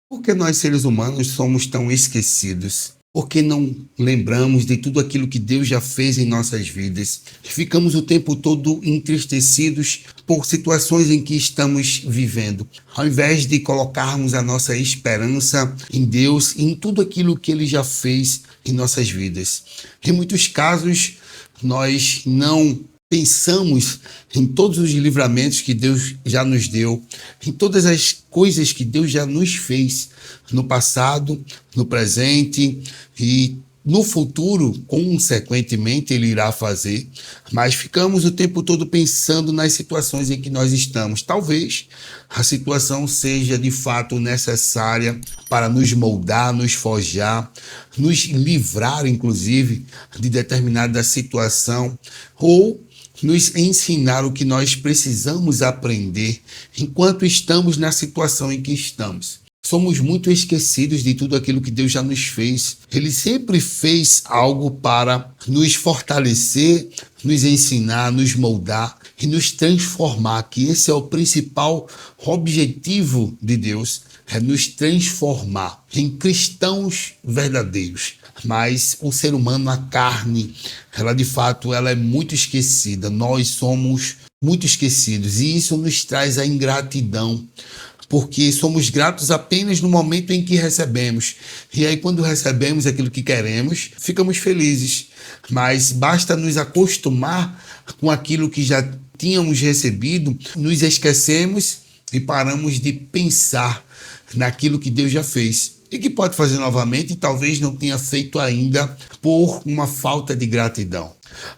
Por que nós, seres humanos, somos tão esquecidos? Por que não lembramos de tudo aquilo que Deus já fez em nossas vidas? Ficamos o tempo todo entristecidos por situações em que estamos vivendo, ao invés de colocarmos a nossa esperança em Deus e em tudo aquilo que Ele já fez em nossas vidas. Em muitos casos, nós não pensamos em todos os livramentos que Deus já nos deu, em todas as coisas que Deus já nos fez no passado, no presente e no futuro, consequentemente, Ele irá fazer, mas ficamos o tempo todo pensando nas situações em que nós estamos. Talvez a situação seja de fato necessária para nos moldar, nos forjar, nos livrar, inclusive, de determinada situação, ou nos ensinar o que nós precisamos aprender enquanto estamos na situação em que estamos. Somos muito esquecidos de tudo aquilo que Deus já nos fez. Ele sempre fez algo para nos fortalecer, nos ensinar, nos moldar e nos transformar, que esse é o principal objetivo de Deus, é nos transformar em cristãos verdadeiros. Mas o ser humano, a carne, ela de fato ela é muito esquecida. Nós somos muito esquecidos e isso nos traz a ingratidão, porque somos gratos apenas no momento em que recebemos. E aí, quando recebemos aquilo que queremos, ficamos felizes. Mas basta nos acostumar com aquilo que já tínhamos recebido, nos esquecemos e paramos de pensar naquilo que Deus já fez e que pode fazer novamente e talvez não tenha feito ainda por uma falta de gratidão,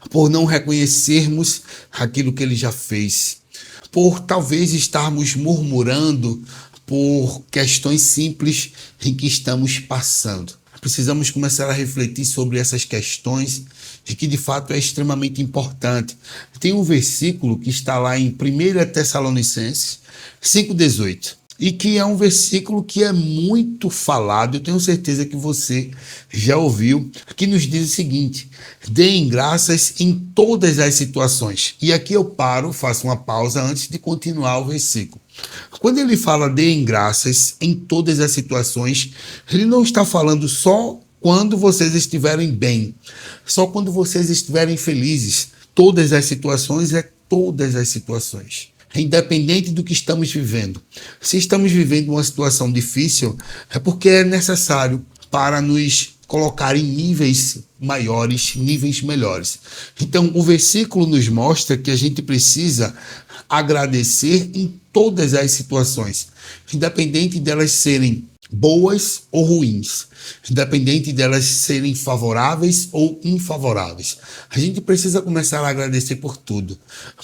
por não reconhecermos aquilo que Ele já fez, por talvez estarmos murmurando por questões simples em que estamos passando. Precisamos começar a refletir sobre essas questões e que de fato é extremamente importante. Tem um versículo que está lá em 1 Tessalonicenses 5,18. E que é um versículo que é muito falado, eu tenho certeza que você já ouviu, que nos diz o seguinte: deem graças em todas as situações. E aqui eu paro, faço uma pausa antes de continuar o versículo. Quando ele fala deem graças em todas as situações, ele não está falando só quando vocês estiverem bem, só quando vocês estiverem felizes. Todas as situações é todas as situações. Independente do que estamos vivendo. Se estamos vivendo uma situação difícil, é porque é necessário para nos colocar em níveis maiores, níveis melhores. Então, o versículo nos mostra que a gente precisa agradecer em todas as situações, independente delas serem boas ou ruins, independente delas serem favoráveis ou infavoráveis. A gente precisa começar a agradecer por tudo,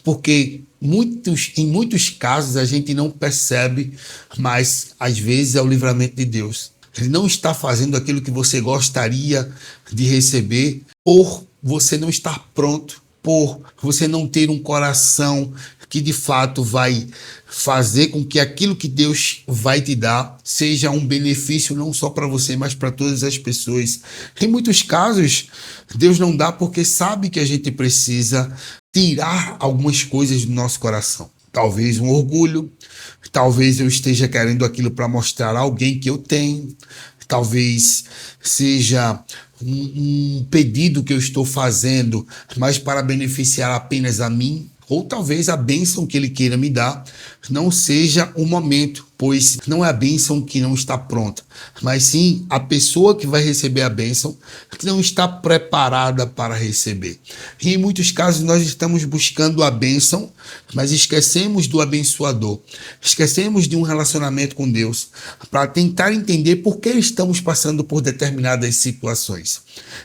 porque em muitos casos a gente não percebe, mas às vezes é o livramento de Deus. Ele não está fazendo aquilo que você gostaria de receber por você não estar pronto, por você não ter um coração que de fato vai fazer com que aquilo que Deus vai te dar seja um benefício não só para você, mas para todas as pessoas. Em muitos casos, Deus não dá porque sabe que a gente precisa tirar algumas coisas do nosso coração. Talvez um orgulho, talvez eu esteja querendo aquilo para mostrar a alguém que eu tenho, talvez seja um pedido que eu estou fazendo, mas para beneficiar apenas a mim. Ou talvez a bênção que Ele queira me dar não seja o momento, pois não é a bênção que não está pronta, mas sim a pessoa que vai receber a bênção que não está preparada para receber. E em muitos casos nós estamos buscando a bênção, mas esquecemos do abençoador, esquecemos de um relacionamento com Deus, para tentar entender por que estamos passando por determinadas situações.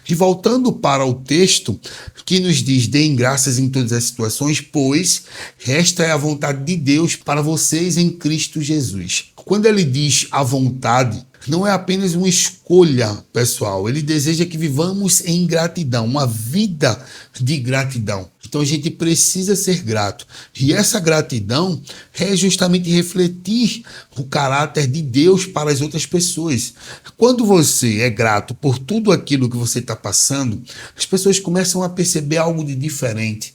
E voltando para o texto que nos diz: deem graças em todas as situações, pois esta é a vontade de Deus para vocês em Cristo Jesus. Quando ele diz a vontade, não é apenas uma escolha pessoal. Ele deseja que vivamos em gratidão, uma vida de gratidão. Então a gente precisa ser grato. E essa gratidão é justamente refletir o caráter de Deus para as outras pessoas. Quando você é grato por tudo aquilo que você está passando, as pessoas começam a perceber algo de diferente.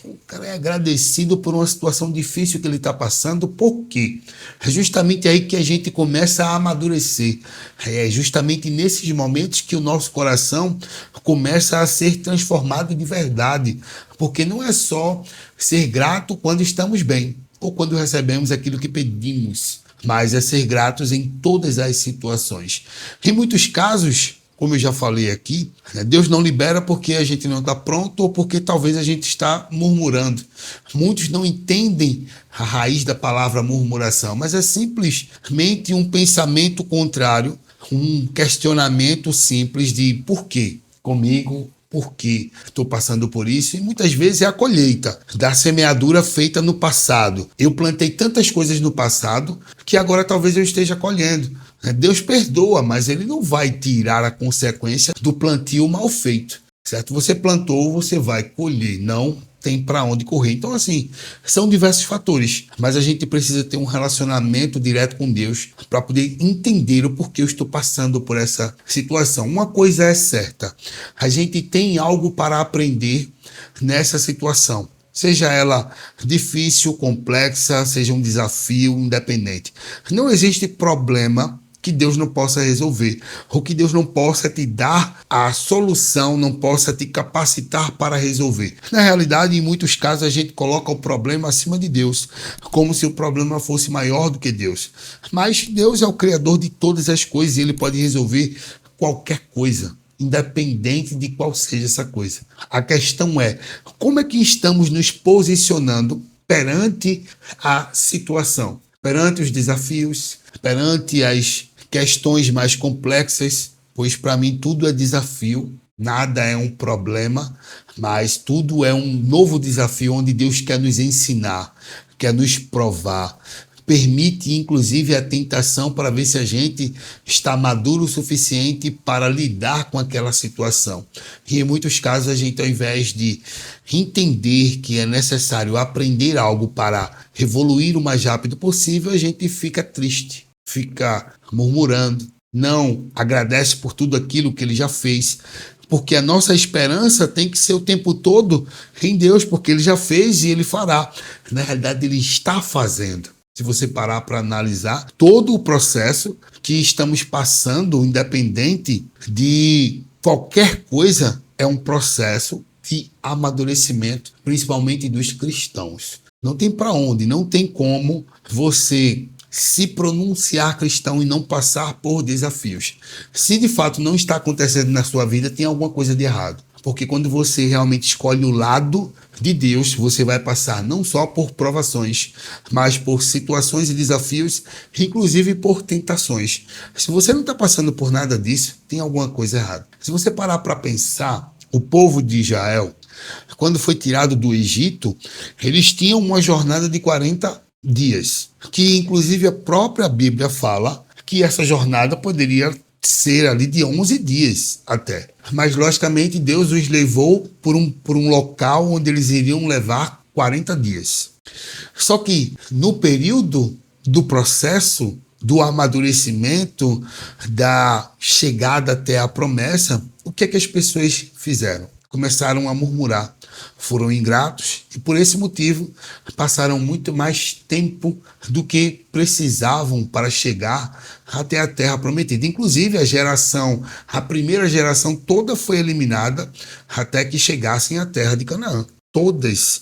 O cara é agradecido por uma situação difícil que ele está passando. Por quê? É justamente aí que a gente começa a amadurecer. É justamente nesses momentos que o nosso coração começa a ser transformado de verdade. Porque não é só ser grato quando estamos bem ou quando recebemos aquilo que pedimos, mas é ser gratos em todas as situações. Em muitos casos, como eu já falei aqui, Deus não libera porque a gente não está pronto ou porque talvez a gente está murmurando. Muitos não entendem a raiz da palavra murmuração, mas é simplesmente um pensamento contrário, um questionamento simples de por quê comigo, por que estou passando por isso, e muitas vezes é a colheita da semeadura feita no passado. Eu plantei tantas coisas no passado que agora talvez eu esteja colhendo. Deus perdoa, mas ele não vai tirar a consequência do plantio mal feito, certo? Você plantou, você vai colher, não tem para onde correr. Então, assim, são diversos fatores, mas a gente precisa ter um relacionamento direto com Deus para poder entender o porquê eu estou passando por essa situação. Uma coisa é certa, a gente tem algo para aprender nessa situação. Seja ela difícil, complexa, seja um desafio, independente. Não existe problema que Deus não possa resolver, ou que Deus não possa te dar a solução, não possa te capacitar para resolver. Na realidade, em muitos casos, a gente coloca o problema acima de Deus, como se o problema fosse maior do que Deus. Mas Deus é o Criador de todas as coisas e Ele pode resolver qualquer coisa, independente de qual seja essa coisa. A questão é, como é que estamos nos posicionando perante a situação, perante os desafios, perante as questões mais complexas, pois para mim tudo é desafio, nada é um problema, mas tudo é um novo desafio onde Deus quer nos ensinar, quer nos provar. Permite, inclusive, a tentação para ver se a gente está maduro o suficiente para lidar com aquela situação. E em muitos casos, a gente, ao invés de entender que é necessário aprender algo para evoluir o mais rápido possível, a gente fica triste, fica murmurando, não agradece por tudo aquilo que ele já fez, porque a nossa esperança tem que ser o tempo todo em Deus, porque ele já fez e ele fará. Na realidade, ele está fazendo. Se você parar para analisar todo o processo que estamos passando, independente de qualquer coisa, é um processo de amadurecimento, principalmente dos cristãos. Não tem para onde, não tem como você se pronunciar cristão e não passar por desafios. Se de fato não está acontecendo na sua vida, tem alguma coisa de errado. Porque quando você realmente escolhe o lado de Deus, você vai passar não só por provações, mas por situações e desafios, inclusive por tentações. Se você não está passando por nada disso, tem alguma coisa errada. Se você parar para pensar, o povo de Israel, quando foi tirado do Egito, eles tinham uma jornada de 40 dias, que inclusive a própria Bíblia fala que essa jornada poderia ser ali de 11 dias até. Mas, logicamente, Deus os levou por um local onde eles iriam levar 40 dias. Só que, no período do processo, do amadurecimento, da chegada até a promessa, o que é que as pessoas fizeram? Começaram a murmurar, foram ingratos e por esse motivo passaram muito mais tempo do que precisavam para chegar até a terra prometida. Inclusive a primeira geração toda foi eliminada até que chegassem à terra de Canaã. Todas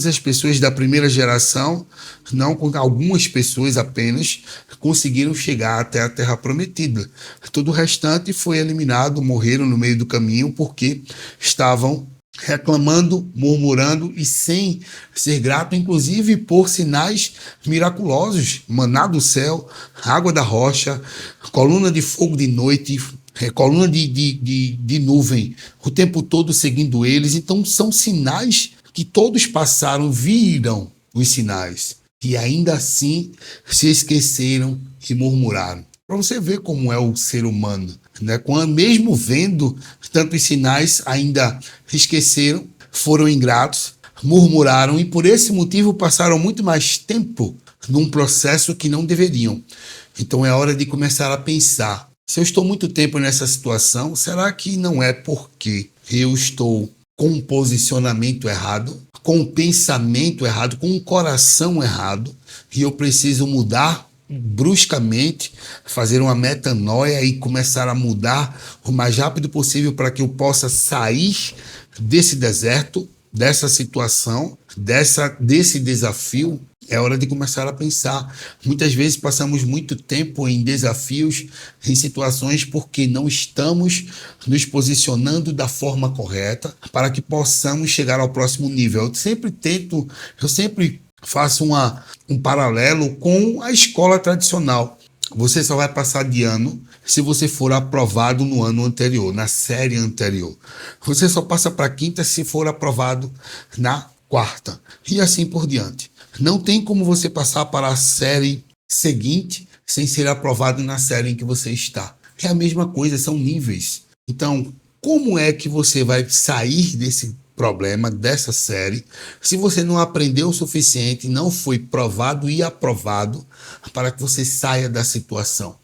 as pessoas da primeira geração, não com algumas pessoas apenas, conseguiram chegar até a terra prometida. Todo o restante foi eliminado, morreram no meio do caminho porque estavam reclamando, murmurando e sem ser grato, inclusive por sinais miraculosos, maná do céu, água da rocha, coluna de fogo de noite, coluna de nuvem, o tempo todo seguindo eles. Então são sinais que todos passaram, viram os sinais e ainda assim se esqueceram e murmuraram. Para você ver como é o ser humano, né? Quando, mesmo vendo tantos sinais, ainda esqueceram, foram ingratos, murmuraram e por esse motivo passaram muito mais tempo num processo que não deveriam. Então é hora de começar a pensar: se eu estou muito tempo nessa situação, será que não é porque eu estou com um posicionamento errado, com um pensamento errado, com um coração errado, e eu preciso mudar bruscamente, fazer uma metanoia e começar a mudar o mais rápido possível para que eu possa sair desse deserto, dessa situação, desse desafio. É hora de começar a pensar. Muitas vezes passamos muito tempo em desafios, em situações, porque não estamos nos posicionando da forma correta para que possamos chegar ao próximo nível. Eu sempre faço um paralelo com a escola tradicional. Você só vai passar de ano se você for aprovado no ano anterior, na série anterior. Você só passa para a quinta se for aprovado na quarta. E assim por diante. Não tem como você passar para a série seguinte sem ser aprovado na série em que você está. É a mesma coisa, são níveis. Então, como é que você vai sair desse problema, dessa série, se você não aprendeu o suficiente, não foi provado e aprovado para que você saia da situação?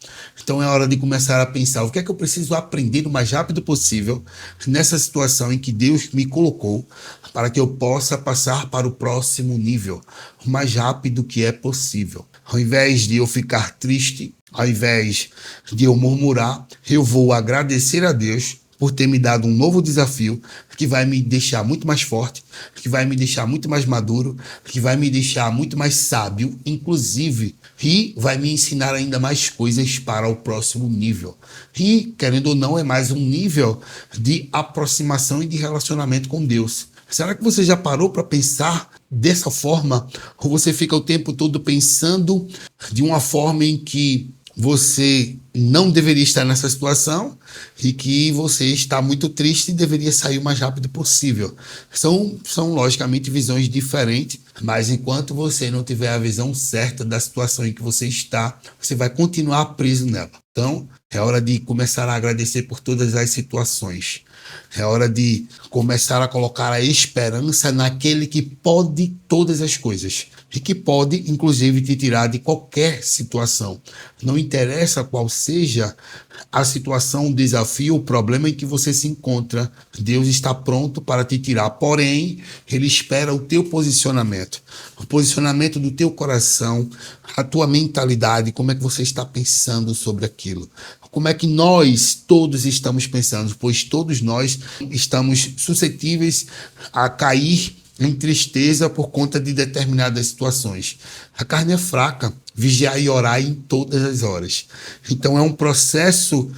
Então é hora de começar a pensar, o que é que eu preciso aprender o mais rápido possível nessa situação em que Deus me colocou, para que eu possa passar para o próximo nível, o mais rápido que é possível. Ao invés de eu ficar triste, ao invés de eu murmurar, eu vou agradecer a Deus por ter me dado um novo desafio que vai me deixar muito mais forte, que vai me deixar muito mais maduro, que vai me deixar muito mais sábio, inclusive, e vai me ensinar ainda mais coisas para o próximo nível. E, querendo ou não, é mais um nível de aproximação e de relacionamento com Deus. Será que você já parou para pensar dessa forma? Ou você fica o tempo todo pensando de uma forma em que você não deveria estar nessa situação e que você está muito triste e deveria sair o mais rápido possível? São logicamente visões diferentes, mas enquanto você não tiver a visão certa da situação em que você está, você vai continuar preso nela. Então, é hora de começar a agradecer por todas as situações. É hora de começar a colocar a esperança naquele que pode todas as coisas e que pode, inclusive, te tirar de qualquer situação. Não interessa qual seja a situação, o desafio, o problema em que você se encontra, Deus está pronto para te tirar. Porém, Ele espera o teu posicionamento, o posicionamento do teu coração, a tua mentalidade, como é que você está pensando sobre aquilo. Como é que nós todos estamos pensando, pois todos nós estamos suscetíveis a cair em tristeza por conta de determinadas situações. A carne é fraca, vigiar e orar em todas as horas. Então é um processo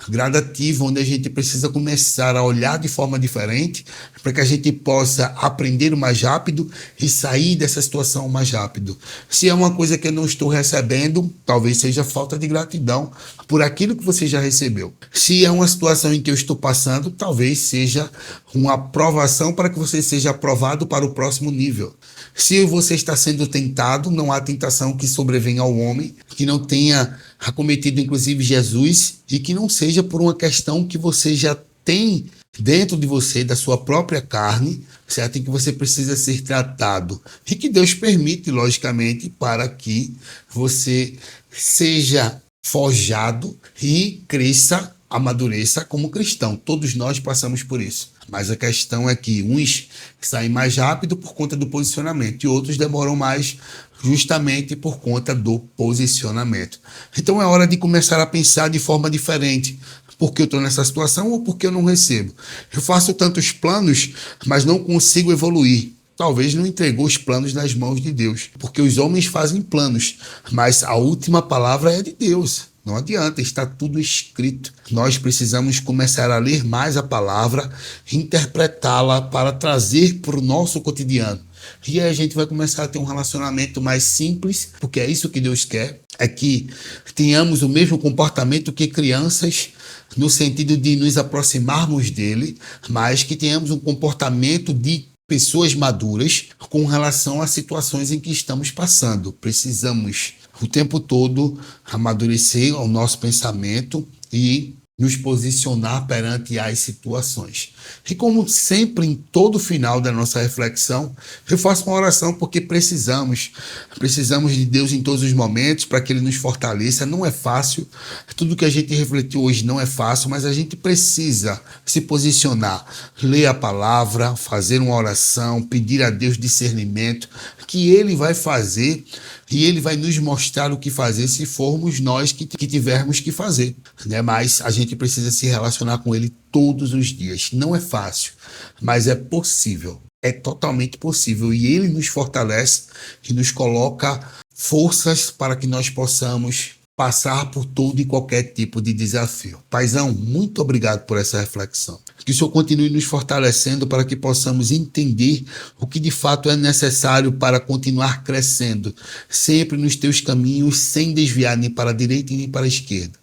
gradativo, onde a gente precisa começar a olhar de forma diferente, para que a gente possa aprender o mais rápido e sair dessa situação o mais rápido. Se é uma coisa que eu não estou recebendo, talvez seja falta de gratidão por aquilo que você já recebeu. Se é uma situação em que eu estou passando, talvez seja uma aprovação para que você seja aprovado para o próximo nível. Se você está sendo tentado, não há tentação que sobrevenha ao homem, que não tenha acometido inclusive Jesus, e que não seja por uma questão que você já tem dentro de você, da sua própria carne, certo? Em que você precisa ser tratado. E que Deus permite, logicamente, para que você seja forjado e cresça, amadureça como cristão. Todos nós passamos por isso. Mas a questão é que uns saem mais rápido por conta do posicionamento e outros demoram mais justamente por conta do posicionamento. Então é hora de começar a pensar de forma diferente. Por que eu estou nessa situação ou por que eu não recebo? Eu faço tantos planos, mas não consigo evoluir. Talvez não entregou os planos nas mãos de Deus, porque os homens fazem planos, mas a última palavra é de Deus. Não adianta, está tudo escrito. Nós precisamos começar a ler mais a palavra, interpretá-la para trazer para o nosso cotidiano. E aí a gente vai começar a ter um relacionamento mais simples, porque é isso que Deus quer, é que tenhamos o mesmo comportamento que crianças, no sentido de nos aproximarmos dele, mas que tenhamos um comportamento de pessoas maduras com relação às situações em que estamos passando. Precisamos o tempo todo amadurecer o nosso pensamento e nos posicionar perante as situações. E como sempre, em todo final da nossa reflexão, eu faço uma oração porque precisamos de Deus em todos os momentos para que Ele nos fortaleça. Não é fácil, tudo que a gente refletiu hoje não é fácil, mas a gente precisa se posicionar, ler a palavra, fazer uma oração, pedir a Deus discernimento, que Ele vai fazer e Ele vai nos mostrar o que fazer se formos nós que tivermos que fazer, né? Mas a gente precisa se relacionar com Ele todos os dias. Não é fácil, mas é possível. É totalmente possível. E Ele nos fortalece e nos coloca forças para que nós possamos passar por todo e qualquer tipo de desafio. Paizão, muito obrigado por essa reflexão. Que o Senhor continue nos fortalecendo para que possamos entender o que de fato é necessário para continuar crescendo, sempre nos teus caminhos, sem desviar nem para a direita nem para a esquerda.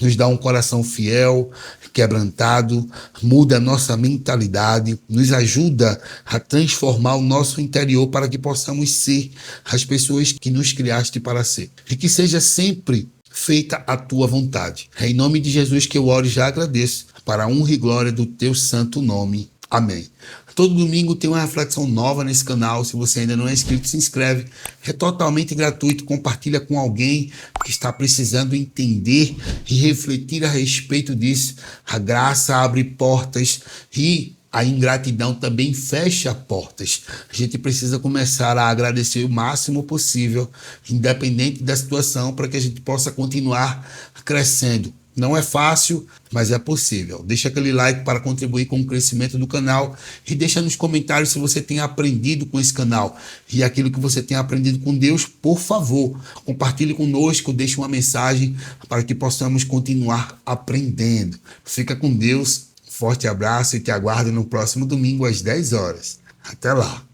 Nos dá um coração fiel, quebrantado, muda a nossa mentalidade, nos ajuda a transformar o nosso interior para que possamos ser as pessoas que nos criaste para ser. E que seja sempre feita a tua vontade. É em nome de Jesus que eu oro e já agradeço, para a honra e glória do teu santo nome. Amém. Todo domingo tem uma reflexão nova nesse canal. Se você ainda não é inscrito, se inscreve. É totalmente gratuito. Compartilha com alguém que está precisando entender e refletir a respeito disso. A graça abre portas e a ingratidão também fecha portas. A gente precisa começar a agradecer o máximo possível, independente da situação, para que a gente possa continuar crescendo. Não é fácil, mas é possível. Deixa aquele like para contribuir com o crescimento do canal e deixa nos comentários se você tem aprendido com esse canal e aquilo que você tem aprendido com Deus, por favor, compartilhe conosco, deixe uma mensagem para que possamos continuar aprendendo. Fica com Deus, forte abraço e te aguardo no próximo domingo às 10 horas. Até lá!